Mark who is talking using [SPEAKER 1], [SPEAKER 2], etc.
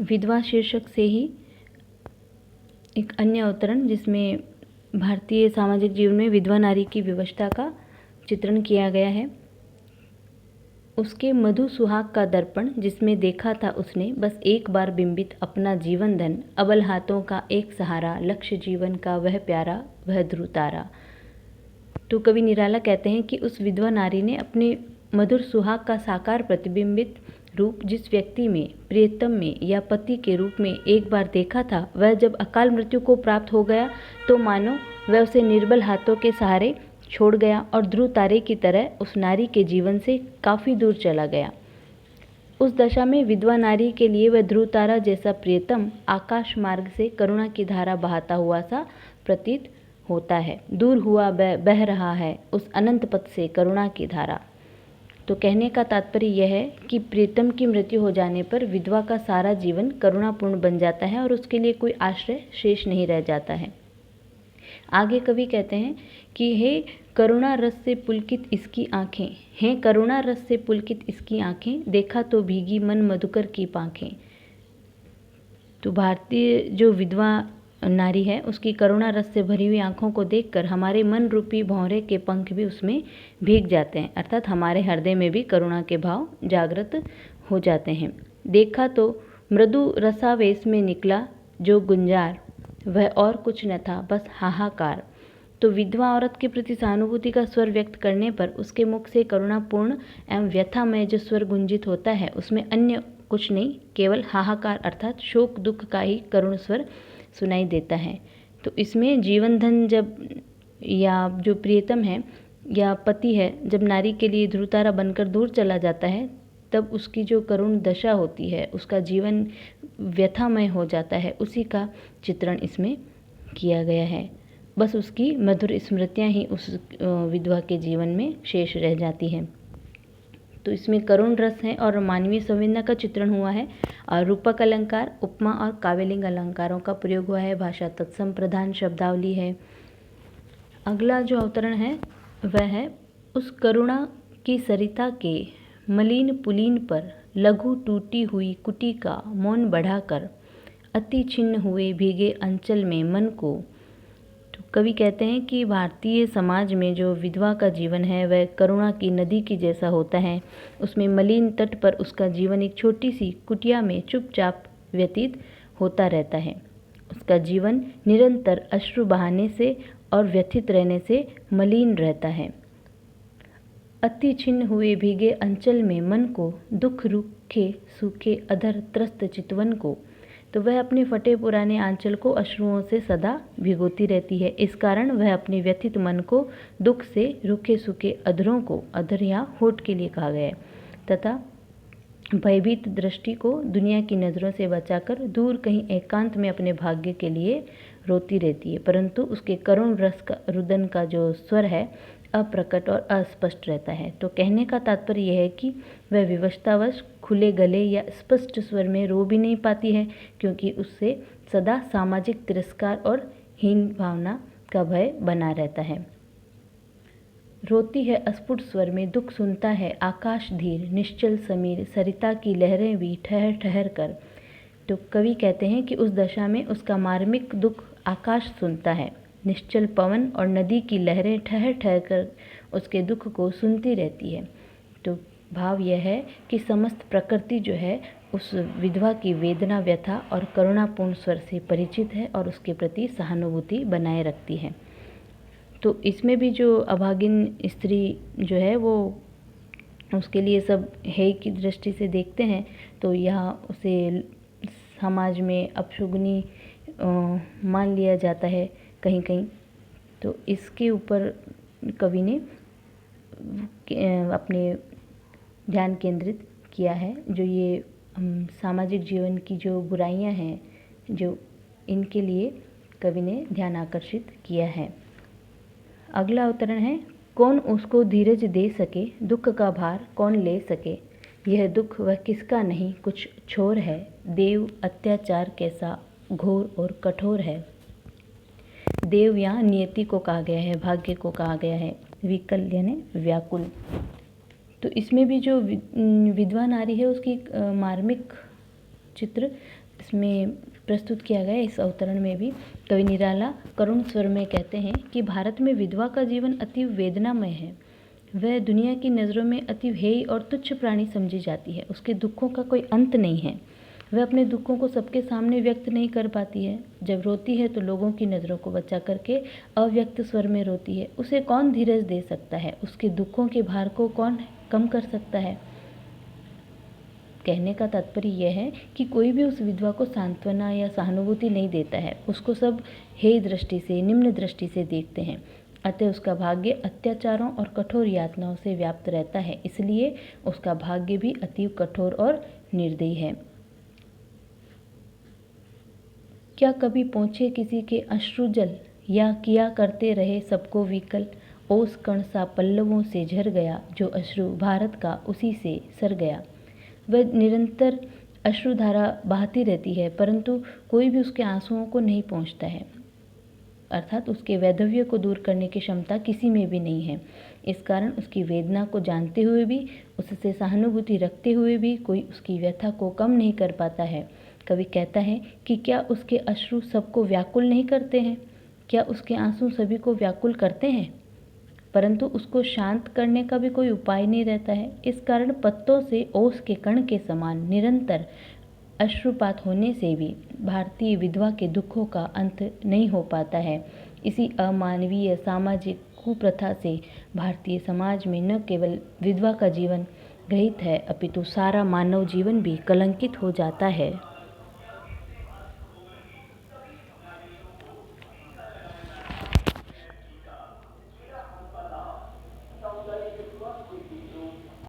[SPEAKER 1] विधवा शीर्षक से ही एक अन्य अवतरण जिसमें भारतीय सामाजिक जीवन में विधवा नारी की विवशता का चित्रण किया गया है। उसके मधु सुहाग का दर्पण जिसमें देखा था उसने बस एक बार बिंबित अपना जीवन धन, अबल हाथों का एक सहारा, लक्ष्य जीवन का वह प्यारा, वह ध्रुव तारा। तो कवि निराला कहते हैं कि उस विधवा नारी ने अपने मधुर सुहाग का साकार प्रतिबिंबित रूप जिस व्यक्ति में, प्रियतम में या पति के रूप में एक बार देखा था, वह जब अकाल मृत्यु को प्राप्त हो गया तो मानो वह उसे निर्बल हाथों के सहारे छोड़ गया और ध्रुव तारे की तरह उस नारी के जीवन से काफ़ी दूर चला गया। उस दशा में विधवा नारी के लिए वह ध्रुव तारा जैसा प्रियतम आकाश मार्ग से करुणा की धारा बहाता हुआ सा प्रतीत होता है। दूर हुआ बह रहा है उस अनंत पथ से करुणा की धारा। तो कहने का तात्पर्य यह है कि प्रियतम की मृत्यु हो जाने पर विधवा का सारा जीवन करुणापूर्ण बन जाता है और उसके लिए कोई आश्रय शेष नहीं रह जाता है। आगे कवि कहते हैं कि हे करुणा रस से पुलकित इसकी आंखें, हे करुणा रस से पुलकित इसकी आंखें, देखा तो भीगी मन मधुकर की पांखें। तो भारतीय जो विधवा नारी है उसकी करुणा रस से भरी हुई आंखों को देखकर हमारे मन रूपी भौरे के पंख भी उसमें भीग जाते हैं, अर्थात हमारे हृदय में भी करुणा के भाव जागृत हो जाते हैं। देखा तो मृदु रसावेश में निकला जो गुंजार, वह और कुछ न था बस हाहाकार। तो विधवा औरत के प्रति सहानुभूति का स्वर व्यक्त करने पर उसके मुख से करुणापूर्ण एवं व्यथामय जो स्वर गुंजित होता है उसमें अन्य कुछ नहीं, केवल हाहाकार अर्थात शोक दुख का ही करुण स्वर सुनाई देता है। तो इसमें जीवन धन जब या जो प्रियतम है या पति है जब नारी के लिए ध्रुव तारा बनकर दूर चला जाता है तब उसकी जो करुण दशा होती है, उसका जीवन व्यथामय हो जाता है, उसी का चित्रण इसमें किया गया है। बस उसकी मधुर स्मृतियाँ ही उस विधवा के जीवन में शेष रह जाती हैं। तो इसमें करुण रस है और मानवीय संवेदना का चित्रण हुआ है और रूपक अलंकार, उपमा और काव्यलिंग अलंकारों का प्रयोग हुआ है। भाषा तत्सम प्रधान शब्दावली है। अगला जो अवतरण है वह है उस करुणा की सरिता के मलिन पुलीन पर लघु टूटी हुई कुटी का मौन बढ़ाकर अति छिन्न हुए भीगे अंचल में मन को। तो कवि कहते हैं कि भारतीय समाज में जो विधवा का जीवन है वह करुणा की नदी की जैसा होता है। उसमें मलिन तट पर उसका जीवन एक छोटी सी कुटिया में चुपचाप व्यतीत होता रहता है। उसका जीवन निरंतर अश्रु बहाने से और व्यथित रहने से मलिन रहता है। अति छिन्न हुए भीगे अंचल में मन को, दुख रूखे सूखे अधर त्रस्त चितवन को। तो वह अपने फटे पुराने आंचल को अश्रुओं से सदा भिगोती रहती है। इस कारण वह अपने व्यथित मन को दुख से रूखे सूखे अधरों को, अधर या होठ के लिए कहा गया है, तथा भयभीत दृष्टि को दुनिया की नज़रों से बचाकर दूर कहीं एकांत में अपने भाग्य के लिए रोती रहती है। परंतु उसके करुण रस का रुदन का जो स्वर है अप्रकट और अस्पष्ट रहता है। तो कहने का तात्पर्य यह है कि वह विवशतावश खुले गले या स्पष्ट स्वर में रो भी नहीं पाती है, क्योंकि उससे सदा सामाजिक तिरस्कार और हीन भावना का भय बना रहता है। रोती है अस्फुट स्वर में, दुख सुनता है आकाश धीर, निश्चल समीर सरिता की लहरें भी ठहर ठहर कर। तो कवि कहते हैं कि उस दशा में उसका मार्मिक दुख आकाश सुनता है, निश्चल पवन और नदी की लहरें ठहर ठहर कर उसके दुख को सुनती रहती है। तो भाव यह है कि समस्त प्रकृति जो है उस विधवा की वेदना, व्यथा और करुणापूर्ण स्वर से परिचित है और उसके प्रति सहानुभूति बनाए रखती है। तो इसमें भी जो अभागिन स्त्री जो है वो उसके लिए सब हेय की दृष्टि से देखते हैं, तो यह उसे समाज में अपशुगनी मान लिया जाता है कहीं कहीं। तो इसके ऊपर कवि ने अपने ध्यान केंद्रित किया है। जो ये सामाजिक जीवन की जो बुराइयां हैं, जो इनके लिए कवि ने ध्यान आकर्षित किया है। अगला अवतरण है कौन उसको धीरज दे सके, दुख का भार कौन ले सके। यह दुख वह किसका नहीं कुछ छोर है, देव अत्याचार कैसा घोर और कठोर है। देव यहाँ नियति को कहा गया है, भाग्य को कहा गया है, विकल यानी व्याकुल। तो इसमें भी जो विधवा नारी है उसकी मार्मिक चित्र इसमें प्रस्तुत किया गया है। इस अवतरण में भी कवि निराला करुण स्वर में कहते हैं कि भारत में विधवा का जीवन अति वेदनामय है। वह दुनिया की नज़रों में अति हेय और तुच्छ प्राणी समझी जाती है। उसके दुखों का कोई अंत नहीं है। वह अपने दुखों को सबके सामने व्यक्त नहीं कर पाती है। जब रोती है तो लोगों की नज़रों को बचा करके अव्यक्त स्वर में रोती है। उसे कौन धीरज दे सकता है? उसके दुखों के भार को कौन कम कर सकता है? कहने का तात्पर्य यह है कि कोई भी उस विधवा को सांत्वना या सहानुभूति नहीं देता है। उसको सब हेय दृष्टि से, निम्न दृष्टि से देखते हैं। अतः उसका भाग्य अत्याचारों और कठोर यातनाओं से व्याप्त रहता है। इसलिए उसका भाग्य भी अतीव कठोर और निर्दयी है। क्या कभी पहुँचे किसी के अश्रुजल, या किया करते रहे सबको विकल? ओस कण सा पल्लवों से झर गया, जो अश्रु भारत का उसी से सर गया। वह निरंतर अश्रुधारा बहाती रहती है, परंतु कोई भी उसके आंसुओं को नहीं पहुँचता है। अर्थात उसके वैधव्य को दूर करने की क्षमता किसी में भी नहीं है। इस कारण उसकी वेदना को जानते हुए भी, उससे सहानुभूति रखते हुए भी कोई उसकी व्यथा को कम नहीं कर पाता है। कवि कहता है कि क्या उसके अश्रु सबको व्याकुल नहीं करते हैं? क्या उसके आंसू सभी को व्याकुल करते हैं? परंतु उसको शांत करने का भी कोई उपाय नहीं रहता है। इस कारण पत्तों से ओस के कण के समान निरंतर अश्रुपात होने से भी भारतीय विधवा के दुखों का अंत नहीं हो पाता है। इसी अमानवीय सामाजिक कुप्रथा से भारतीय समाज में न केवल विधवा का जीवन ग्रहित है, अपितु सारा मानव जीवन भी कलंकित हो जाता है।